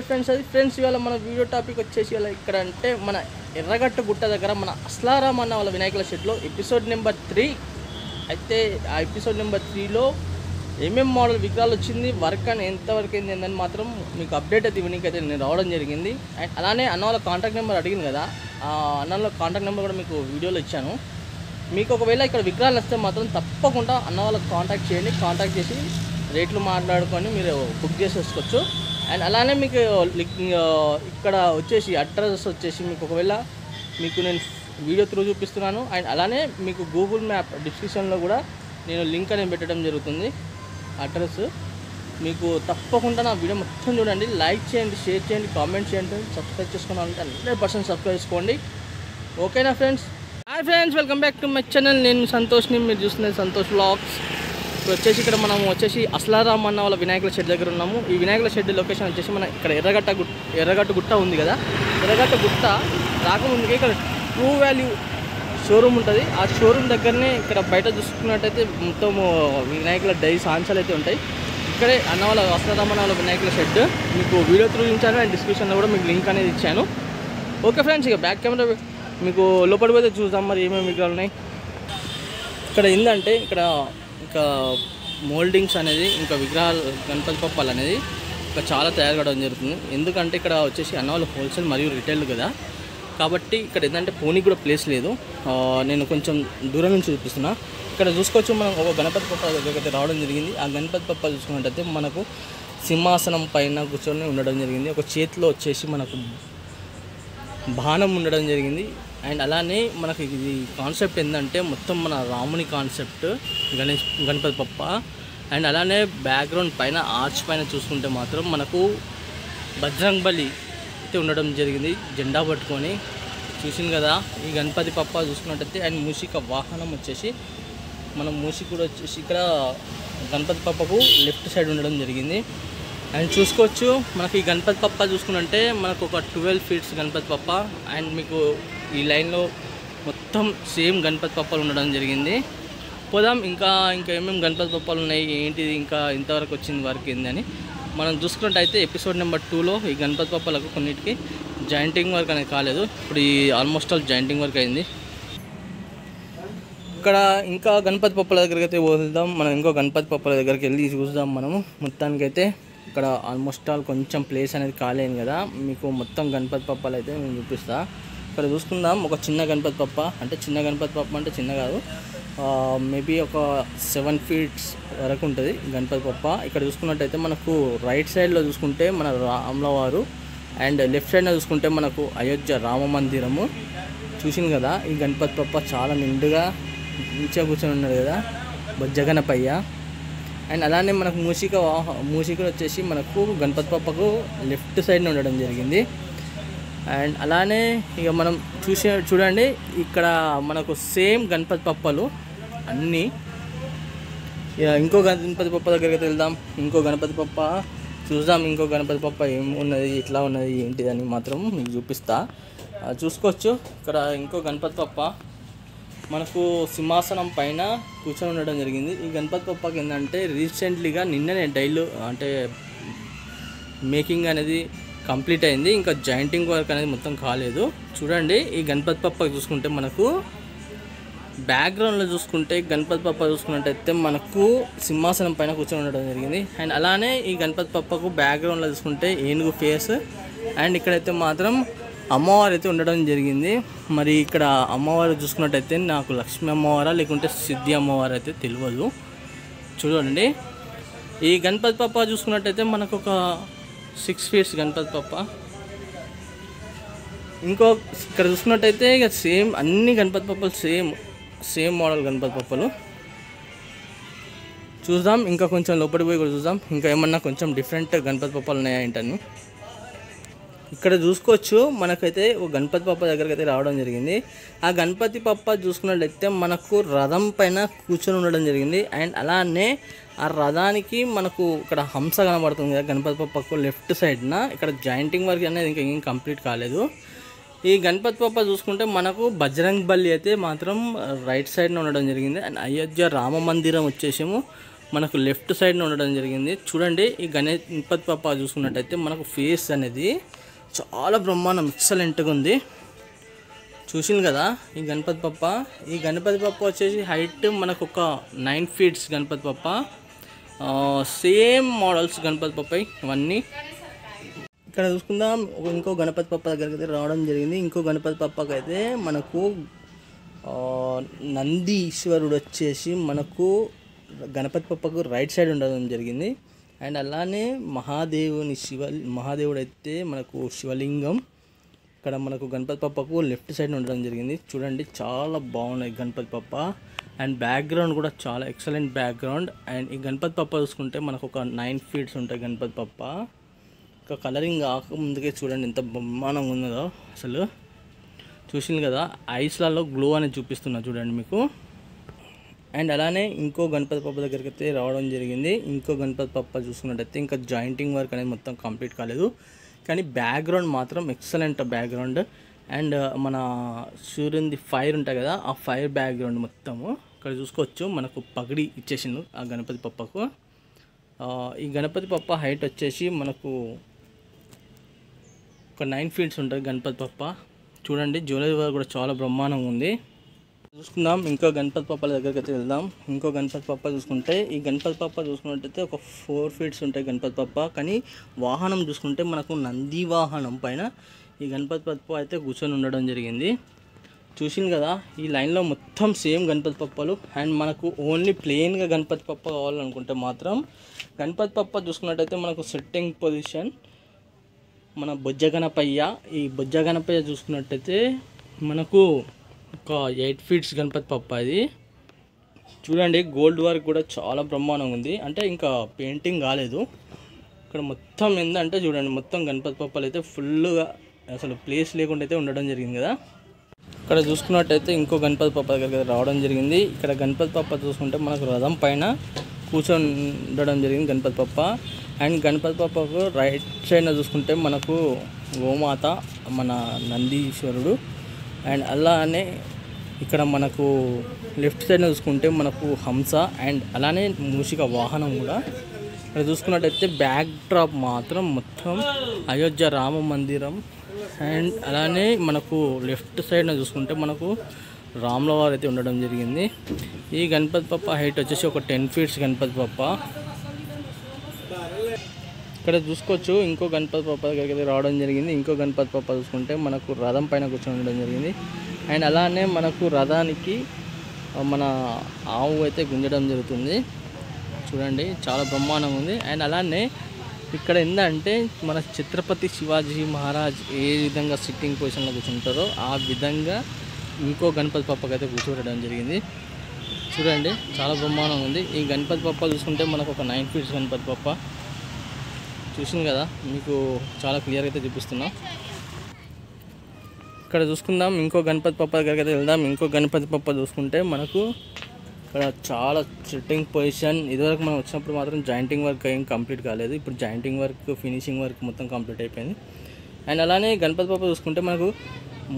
Friends ఇవాళ మన video topic వచ్చేసి ఇవాళ ఇక్కడ అంటే మన ఎర్రగట్టు గుట్ట దగ్గర మన అస్లారామ్ అన్న వాళ్ళ వినాయకుల షెడ్లో ఎపిసోడ్ నెంబర్ 3 అయితే ఆ ఎపిసోడ్ నెంబర్ 3లో ఏమేం మోడల్ విగ్రహాలు వచ్చింది, వర్క్ అని ఎంతవరకు అయింది అని మాత్రం మీకు అప్డేట్ అయితే ఇవ్వడానికి అయితే నేను రావడం జరిగింది. అండ్ అలానే అన్న వాళ్ళ కాంటాక్ట్ నెంబర్ అడిగింది కదా, ఆ అన్న వాళ్ళ కాంటాక్ట్ నెంబర్ కూడా మీకు వీడియోలో ఇచ్చాను. మీకు ఒకవేళ ఇక్కడ విగ్రహాలు వస్తే మాత్రం తప్పకుండా అన్న వాళ్ళకి కాంటాక్ట్ చేయండి. కాంటాక్ట్ చేసి రేట్లు మాట్లాడుకొని మీరు బుక్ చేసేసుకోవచ్చు. అండ్ అలానే మీకు ఇక్కడ వచ్చేసి అడ్రస్ వచ్చేసి మీకు ఒకవేళ మీకు నేను వీడియో త్రూ చూపిస్తున్నాను. అండ్ అలానే మీకు గూగుల్ మ్యాప్ డిస్క్రిప్షన్లో కూడా నేను లింక్ అనేది పెట్టడం జరుగుతుంది. అడ్రస్ మీకు తప్పకుండా నా వీడియో మొత్తం చూడండి, లైక్ చేయండి, షేర్ చేయండి, కామెంట్ చేయండి, సబ్స్క్రైబ్ చేసుకోవాలంటే 100% సబ్స్క్రైబ్ చేసుకోండి. ఓకేనా friends? Hi friends, welcome back to my channel. నేను సంతోష్ని, మీరు చూస్తున్నది సంతోష్ వ్లాగ్స్. ఇప్పుడు వచ్చేసి ఇక్కడ మనం వచ్చేసి అస్లారామ్ అన్న వాళ్ళ వినాయకుల షెడ్ దగ్గర ఉన్నాము. ఈ వినాయకుల షెడ్ లొకేషన్ వచ్చేసి మన ఇక్కడ ఎర్రగట్టు గుట్ట ఉంది కదా, ఎర్రగట్టు గుట్ట రాకముందుకే ఇక్కడ ట్రూ వాల్యూ షోరూమ్ ఉంటుంది. ఆ షోరూమ్ దగ్గరనే ఇక్కడ బయట చూసుకున్నట్టయితే మొత్తం వినాయకుల డై సాంచాలు అయితే ఉంటాయి. ఇక్కడే అన్న వాళ్ళ అస్లారామ్ అన్న వాళ్ళ వినాయకుల షెడ్ మీకు వీడియో త్రూ ఇచ్చాను. అండ్ డిస్క్రిప్షన్లో కూడా మీకు లింక్ అనేది ఇచ్చాను. ఓకే ఫ్రెండ్స్, ఇక బ్యాక్ కెమెరా మీకు లోపలికి పోతే చూద్దాం మరి ఏమేమి విగ్రహాలు ఉన్నాయి. ఇక్కడ ఏంటంటే ఇక్కడ ఇంకా మోల్డింగ్స్ అనేది ఇంకా విగ్రహాలు గణపతి పప్పాలు అనేది ఇంకా చాలా తయారు కావడం జరుగుతుంది. ఎందుకంటే ఇక్కడ వచ్చేసి అన్న వాళ్ళు హోల్సేల్ మరియు రిటైల్ కదా, కాబట్టి ఇక్కడ ఏంటంటే పోనీకి కూడా ప్లేస్ లేదు. నేను కొంచెం దూరం నుంచి చూపిస్తున్నా. ఇక్కడ చూసుకోవచ్చు, మనం ఒక గణపతి పప్ప దగ్గరికి రావడం జరిగింది. ఆ గణపతి పప్ప చూసుకున్నట్టయితే మనకు సింహాసనం పైన కూర్చొని ఉండడం జరిగింది. ఒక చేతిలో వచ్చేసి మనకు బాణం ఉండడం జరిగింది. అండ్ అలానే మనకి ఇది కాన్సెప్ట్ ఏంటంటే మొత్తం మన రాముని కాన్సెప్ట్ గణపతి పప్ప. అండ్ అలానే బ్యాక్గ్రౌండ్ పైన ఆర్చ్ పైన చూసుకుంటే మాత్రం మనకు బజరంగబలి అయితే ఉండడం జరిగింది, జెండా పట్టుకొని. చూసింది కదా ఈ గణపతి పప్ప చూసుకున్నట్టయితే. అండ్ మూషిక వాహనం వచ్చేసి మనం మూషిక కూడా వచ్చేసి ఇక్కడ గణపతి పప్పకు లెఫ్ట్ సైడ్ ఉండడం జరిగింది. అండ్ చూసుకోవచ్చు మనకి ఈ గణపతి పప్ప చూసుకున్నట్టే మనకు ఒక 12 ఫీట్స్ గణపతి పప్ప. అండ్ మీకు ఈ లైన్లో మొత్తం సేమ్ గణపతి పప్పలు ఉండడం జరిగింది. పోదాం ఇంకా ఏమేమి గణపతి పప్పలు ఉన్నాయి, ఏంటిది, ఇంకా ఇంతవరకు వచ్చింది వర్క్ ఏందని మనం చూసుకున్నట్టయితే ఎపిసోడ్ నెంబర్ 2లో ఈ గణపతి పప్పలకు కొన్నిటికి జాయింటింగ్ వర్క్ అనేది కాలేదు. ఇప్పుడు ఈ ఆల్మోస్ట్ ఆల్ జాయింటింగ్ వర్క్ అయింది. ఇక్కడ ఇంకా గణపతి పప్పల దగ్గరికి అయితే వదులుదాం. మనం ఇంకో గణపతి పప్పల దగ్గరికి వెళ్ళి చూద్దాం. మనము మొత్తానికైతే ఇక్కడ ఆల్మోస్ట్ ఆల్ కొంచెం ప్లేస్ అనేది ఖాళీ అయింది కదా, మీకు మొత్తం గణపతి పప్పలు అయితే నేను చూపిస్తా. ఇక్కడ చూసుకుందాం ఒక చిన్న గణపతి పప్ప, అంటే చిన్న గణపతి పప్ప అంటే చిన్న కాదు, మేబీ ఒక 7 ఫీట్స్ వరకు ఉంటుంది గణపతి పప్ప. ఇక్కడ చూసుకున్నట్టయితే మనకు రైట్ సైడ్లో చూసుకుంటే మన రాములవారు, అండ్ లెఫ్ట్ సైడ్లో చూసుకుంటే మనకు అయోధ్య రామ మందిరము. చూసింది కదా ఈ గణపతి పప్ప చాలా నిండుగా మంచిగా కూర్చొని ఉన్నాడు కదా జగనపయ్య. అండ్ అలానే మనకు మూషికలు వచ్చేసి మనకు గణపతి పప్పకు లెఫ్ట్ సైడ్న ఉండడం జరిగింది. అండ్ అలానే ఇక మనం చూడండి ఇక్కడ మనకు సేమ్ గణపతి పప్పలు అన్నీ. ఇక ఇంకో గణపతి పప్ప దగ్గరికి వెళ్దాం, ఇంకో గణపతి పప్ప చూద్దాం. ఇంకో గణపతి పప్ప ఏమున్నది, ఎట్లా ఉన్నది, ఏంటిది అని మాత్రం మీకు చూపిస్తా. చూసుకోవచ్చు ఇక్కడ ఇంకో గణపతి పప్ప మనకు సింహాసనం పైన కూర్చొని ఉండడం జరిగింది. ఈ గణపతి పప్పకి ఏంటంటే రీసెంట్లీగా నిన్ననే అంటే మేకింగ్ అనేది కంప్లీట్ అయింది, ఇంకా జాయింటింగ్ వర్క్ అనేది మొత్తం కాలేదు. చూడండి ఈ గణపతి పప్ప చూసుకుంటే మనకు బ్యాక్గ్రౌండ్లో చూసుకుంటే గణపతి పప్ప చూసుకున్నట్టయితే మనకు సింహాసనం పైన కూర్చొని ఉండడం జరిగింది. అండ్ అలానే ఈ గణపతి పప్పకు బ్యాక్గ్రౌండ్లో చూసుకుంటే ఏనుగు ఫేస్, అండ్ ఇక్కడైతే మాత్రం అమ్మవారు అయితే ఉండడం జరిగింది. మరి ఇక్కడ అమ్మవారు చూసుకున్నట్టయితే నాకు లక్ష్మీ అమ్మవారా లేకుంటే సిద్ధి అమ్మవారు అయితే తెలియదు. చూడండి ఈ గణపతి పప్ప చూసుకున్నట్టయితే మనకు ఒక 6 ఫీట్స్ గణపతి పప్ప. ఇంకో ఇక్కడ చూసుకున్నట్టయితే ఇక సేమ్ అన్ని గణపతి పప్పలు సేమ్ మోడల్ గణపతి పప్పలు. చూద్దాం ఇంకా కొంచెం లోపలికి పోయి కూడా చూద్దాం, ఇంకా ఏమన్నా కొంచెం డిఫరెంట్ గణపతి పప్పలు ఉన్నాయా ఏంటని. ఇక్కడ చూసుకోవచ్చు మనకైతే ఒక గణపతి పప్ప దగ్గరికి అయితే రావడం జరిగింది. ఆ గణపతి పప్ప చూసుకున్నట్లయితే మనకు రథం పైన కూర్చొని ఉండడం జరిగింది. అండ్ అలానే ఆ రథానికి మనకు ఇక్కడ హంస కనబడుతుంది కదా గణపతి పప్పకు లెఫ్ట్ సైడ్న. ఇక్కడ జాయింటింగ్ వర్క్ అనేది ఇంకా ఏం కంప్లీట్ కాలేదు. ఈ గణపతి పప్ప చూసుకుంటే మనకు బజరంగబలి అయితే మాత్రం రైట్ సైడ్న ఉండడం జరిగింది. అండ్ అయోధ్య రామ మందిరం వచ్చేసేమో మనకు లెఫ్ట్ సైడ్న ఉండడం జరిగింది. చూడండి ఈ గణపతి పప్ప చూసుకున్నట్టయితే మనకు ఫేస్ అనేది చాలా బ్రహ్మాండం ఎక్సలెంట్గా ఉంది. చూసింది కదా ఈ గణపతి పప్ప వచ్చేసి హైట్ మనకు ఒక 9 feet గణపతి పప్ప. సేమ్ మోడల్స్ గణపతి పప్ప ఇవన్నీ. ఇక్కడ చూసుకుందాం ఇంకో గణపతి పప్ప దగ్గరికి అయితే రావడం జరిగింది. ఇంకో గణపతి పప్పకి అయితే మనకు నంది ఈశ్వరుడు వచ్చేసి మనకు గణపతి పప్పకు రైట్ సైడ్ ఉండడం జరిగింది. అండ్ అలానే మహాదేవుడు అయితే మనకు శివలింగం ఇక్కడ మనకు గణపతి పప్పకు లెఫ్ట్ సైడ్ ఉండడం జరిగింది. చూడండి చాలా బాగున్నాయి గణపతి పప్ప. అండ్ బ్యాక్గ్రౌండ్ కూడా చాలా ఎక్సలెంట్ బ్యాక్గ్రౌండ్. అండ్ ఈ గణపతి పప్ప చూసుకుంటే మనకు ఒక 9 feet ఉంటాయి గణపతి పప్ప. ఇంకా కలరింగ్ కాకముందుకే చూడండి ఎంత బ్రహ్మాండంగా ఉన్నదో అసలు. చూసింది కదా ఐస్లలో గ్లో అనేది చూపిస్తున్నా చూడండి మీకు. అండ్ అలానే ఇంకో గణపతి పప్ప దగ్గరికి అయితే రావడం జరిగింది. ఇంకో గణపతి పప్ప చూసుకున్నట్టయితే ఇంకా జాయింటింగ్ వర్క్ అనేది మొత్తం కంప్లీట్ కాలేదు, కానీ బ్యాక్గ్రౌండ్ మాత్రం ఎక్సలెంట్ బ్యాక్గ్రౌండ్. అండ్ మన సూర్యునిది ఫైర్ ఉంటాయి కదా ఆ ఫైర్ బ్యాక్గ్రౌండ్ మొత్తము ఇక్కడ చూసుకోవచ్చు. మనకు పగడి ఇచ్చేసిండు ఆ గణపతి పప్పకు. ఈ గణపతి పప్ప హైట్ వచ్చేసి మనకు ఒక 9 feet ఉంటుంది గణపతి పప్ప. చూడండి జ్యువెలరీ వర్క్ కూడా చాలా బ్రహ్మాండంగా ఉంది. చూసుకుందాం ఇంకో గణపతి పప్పల దగ్గరికి అయితే వెళ్దాం. ఇంకో గణపతి పప్ప చూసుకుంటే ఈ గణపతి పప్ప చూసుకున్నట్టయితే ఒక 4 feet ఉంటాయి గణపతి పప్ప. కానీ వాహనం చూసుకుంటే మనకు నంది వాహనం పైన ఈ గణపతి పప్ప అయితే కూర్చొని ఉండడం జరిగింది. చూసింది కదా ఈ లైన్లో మొత్తం సేమ్ గణపతి పప్పలు. అండ్ మనకు ఓన్లీ ప్లెయిన్గా గణపతి పప్ప కావాలనుకుంటే మాత్రం గణపతి పప్ప చూసుకున్నట్టయితే మనకు సెట్టింగ్ పొజిషన్ మన బొజ్జ గణపయ్య. ఈ బొజ్జ గణపయ్య చూసుకున్నట్టయితే మనకు ఒక 8 feet గణపతి పప్ప. ఇది చూడండి గోల్డ్ వర్క్ కూడా చాలా బ్రహ్మాండంగా ఉంది. అంటే ఇంకా పెయింటింగ్ కాలేదు. ఇక్కడ మొత్తం ఏంటంటే చూడండి మొత్తం గణపతి పప్పలు అయితే ఫుల్గా అసలు ప్లేస్ లేకుండా అయితే ఉండడం జరిగింది కదా. ఇక్కడ చూసుకున్నట్టయితే ఇంకో గణపతి పప్ప దగ్గరికి రావడం జరిగింది. ఇక్కడ గణపతి పప్ప చూసుకుంటే మనకు రథం పైన కూర్చొని ఉండడం జరిగింది గణపతి పప్ప. అండ్ గణపతి పప్పకు రైట్ సైడ్న చూసుకుంటే మనకు గోమాత మన నందీశ్వరుడు. అండ్ అలానే ఇక్కడ మనకు లెఫ్ట్ సైడ్న చూసుకుంటే మనకు హంస. అండ్ అలానే మూషిక వాహనం కూడా. ఇక్కడ చూసుకున్నట్టయితే బ్యాక్ డ్రాప్ మాత్రం మొత్తం అయోధ్య రామ మందిరం. అండ్ అలానే మనకు లెఫ్ట్ సైడ్న చూసుకుంటే మనకు రాముల వారు అయితే ఉండడం జరిగింది. ఈ గణపతి పప్ప హైట్ వచ్చేసి ఒక 10 feet గణపతి పప్ప. ఇక్కడ చూసుకోవచ్చు ఇంకో గణపతి పప్ప దగ్గరికి రావడం జరిగింది. ఇంకో గణపతి పప్ప చూసుకుంటే మనకు రథం పైన కూర్చొని ఉండడం జరిగింది. అండ్ అలానే మనకు రథానికి మన ఆవు అయితే గుంజడం జరుగుతుంది. చూడండి చాలా బ్రహ్మాండంగా ఉంది. అండ్ అలానే ఇక్కడ ఏంటంటే మన ఛత్రపతి శివాజీ మహారాజ్ ఏ విధంగా సిట్టింగ్ పొజిషన్లో కూర్చుంటారో ఆ విధంగా ఇంకో గణపతి పప్పకి అయితే కూర్చోవడం జరిగింది. చూడండి చాలా బ్రహ్మాండంగా ఉంది. ఈ గణపతి పప్ప చూసుకుంటే మనకు ఒక 9 feet గణపతి పప్ప. చూసింది కదా మీకు చాలా క్లియర్గా అయితే చూపిస్తున్నా. ఇక్కడ చూసుకుందాం ఇంకో గణపతి పప్ప దగ్గరికి అయితే వెళ్దాం. ఇంకో గణపతి పప్ప చూసుకుంటే మనకు ఇక్కడ చాలా సిట్టింగ్ పొజిషన్. ఇదివరకు మనం వచ్చినప్పుడు మాత్రం జాయింటింగ్ వర్క్ ఏం కంప్లీట్ కాలేదు. ఇప్పుడు జాయింటింగ్ వర్క్ ఫినిషింగ్ వర్క్ మొత్తం కంప్లీట్ అయిపోయింది. అండ్ అలానే గణపతి పప్ప చూసుకుంటే మనకు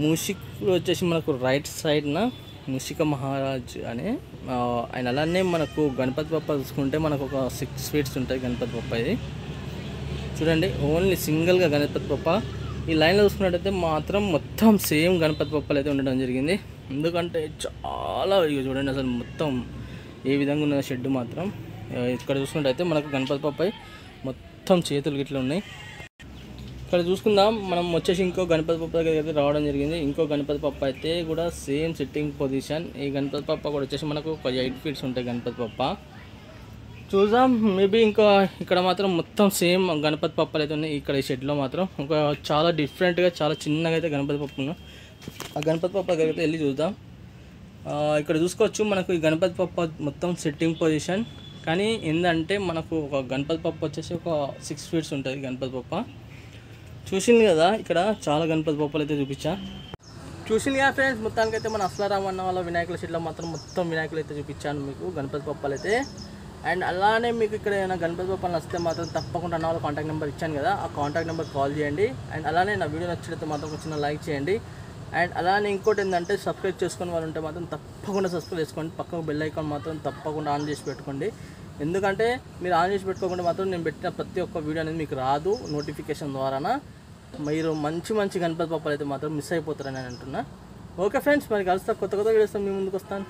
మూషిక్ వచ్చేసి మనకు రైట్ సైడ్న మూషిక మహారాజ్ అని. అండ్ అలానే మనకు గణపతి పప్ప చూసుకుంటే మనకు ఒక 6 feet ఉంటుంది గణపతి పప్ప. ఇది చూడండి ఓన్లీ సింగిల్గా గణపతి పప్ప. ఈ లైన్లో చూసుకున్నట్టయితే మాత్రం మొత్తం సేమ్ గణపతి పప్పలు అయితే ఉండడం జరిగింది. ఎందుకంటే చాలా చూడండి అసలు మొత్తం ఏ విధంగా ఉన్న షెడ్ మాత్రం. ఇక్కడ చూసుకున్నట్టయితే మనకు గణపతి పప్ప మొత్తం చేతులు గిట్ల ఉన్నాయి. ఇక్కడ చూసుకుందాం మనం వచ్చేసి ఇంకో గణపతి పప్ప దగ్గర అయితే రావడం జరిగింది. ఇంకో గణపతి పప్ప అయితే కూడా సేమ్ సిట్టింగ్ పొజిషన్. ఈ గణపతి పప్ప కూడా వచ్చేసి మనకు ఒక 8 feet ఉంటాయి గణపతి పప్ప. చూద్దాం మేబీ ఇంకా ఇక్కడ మాత్రం మొత్తం సేమ్ గణపతి పప్పలు అయితే ఉన్నాయి. ఇక్కడ ఈ షెడ్లో మాత్రం ఒక చాలా డిఫరెంట్గా చాలా చిన్నగా అయితే గణపతి పప్ప ఉన్నాయి. ఆ గణపతి పప్ప దగ్గర అయితే వెళ్ళి చూద్దాం. ఇక్కడ చూసుకోవచ్చు మనకు ఈ గణపతి పప్ప మొత్తం సిట్టింగ్ పొజిషన్. కానీ ఏంటంటే మనకు ఒక గణపతి పప్ప వచ్చేసి ఒక 6 feet ఉంటుంది గణపతి పప్ప. చూసింది కదా ఇక్కడ చాలా గణపతి పప్పలు అయితే చూపించా. చూసింది కదా ఫ్రెండ్స్ మొత్తానికైతే మన అస్లారామన్న వాళ్ళ వినాయకుల షెడ్లో మాత్రం మొత్తం వినాయకులు అయితే చూపించాను మీకు గణపతి పప్పలు అయితే. అండ్ అలానే మీకు ఇక్కడ ఏమైనా గణపతి పప్పలు వస్తే మాత్రం తప్పకుండా అన్న వాళ్ళ కాంటాక్ట్ నెంబర్ ఇచ్చాను కదా ఆ కాంటాక్ట్ నెంబర్ కాల్ చేయండి. అండ్ అలానే నా వీడియో నచ్చినట్లయితే మాత్రం ఒక చిన్న లైక్ చేయండి. అండ్ అలానే ఇంకోటి ఏంటంటే సబ్స్క్రైబ్ చేసుకుని వాళ్ళు ఉంటే మాత్రం తప్పకుండా సబ్స్క్రైబ్ చేసుకోండి. పక్కకు బెల్ ఐకాన్ మాత్రం తప్పకుండా ఆన్ చేసి పెట్టుకోండి. ఎందుకంటే మీరు ఆన్ చేసి పెట్టుకోకుండా మాత్రం నేను పెట్టిన ప్రతి ఒక్క వీడియో అనేది మీకు రాదు నోటిఫికేషన్ ద్వారానా. మీరు మంచి మంచి గణపతి బొప్పలు అయితే మాత్రం మిస్ అయిపోతారని నేను అంటున్నా. ఓకే ఫ్రెండ్స్, మరి కలుస్తా, కొత్త వీడియోస్ మీ ముందుకు వస్తాను.